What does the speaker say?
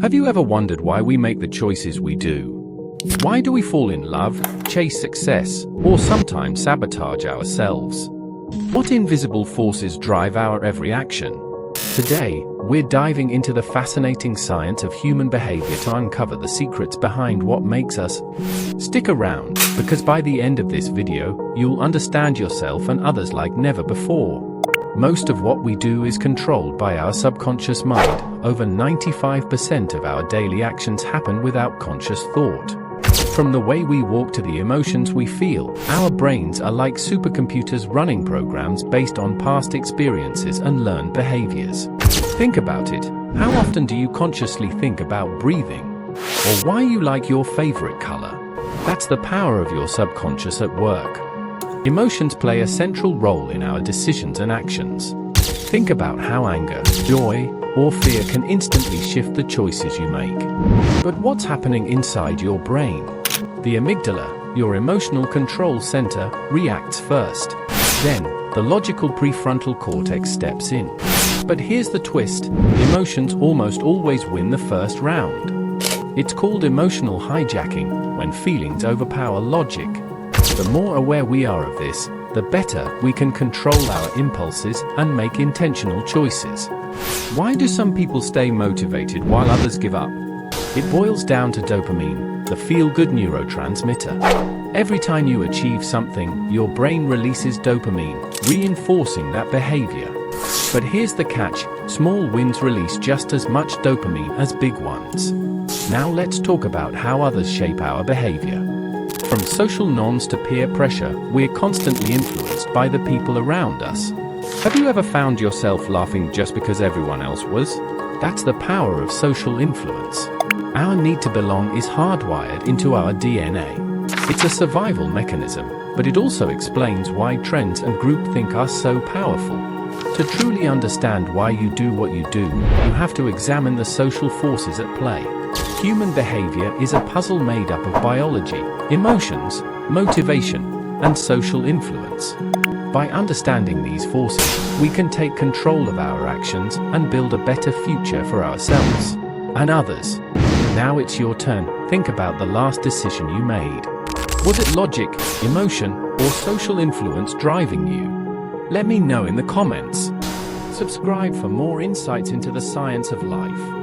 Have you ever wondered why we make the choices we do? Why do we fall in love, chase success, or sometimes sabotage ourselves? What invisible forces drive our every action? Today, we're diving into the fascinating science of human behavior to uncover the secrets behind what makes us. Stick around, because by the end of this video, you'll understand yourself and others like never before. Most of what we do is controlled by our subconscious mind. Over 95% of our daily actions happen without conscious thought. From the way we walk to the emotions we feel, our brains are like supercomputers running programs based on past experiences and learned behaviors. Think about it. How often do you consciously think about breathing? Or why you like your favorite color? That's the power of your subconscious at work. Emotions play a central role in our decisions and actions. Think about how anger, joy, or fear can instantly shift the choices you make. But what's happening inside your brain? The amygdala, your emotional control center, reacts first. Then, the logical prefrontal cortex steps in. But here's the twist: emotions almost always win the first round. It's called emotional hijacking, when feelings overpower logic. The more aware we are of this, the better we can control our impulses and make intentional choices. Why do some people stay motivated while others give up? It boils down to dopamine, the feel-good neurotransmitter. Every time you achieve something, your brain releases dopamine, reinforcing that behavior. But here's the catch: small wins release just as much dopamine as big ones. Now let's talk about how others shape our behavior. From social norms to peer pressure, we're constantly influenced by the people around us. Have you ever found yourself laughing just because everyone else was? That's the power of social influence. Our need to belong is hardwired into our DNA. It's a survival mechanism, but it also explains why trends and groupthink are so powerful. To truly understand why you do what you do, you have to examine the social forces at play. Human behavior is a puzzle made up of biology, emotions, motivation, and social influence. By understanding these forces, we can take control of our actions and build a better future for ourselves and others. Now it's your turn. Think about the last decision you made. Was it logic, emotion, or social influence driving you? Let me know in the comments. Subscribe for more insights into the science of life.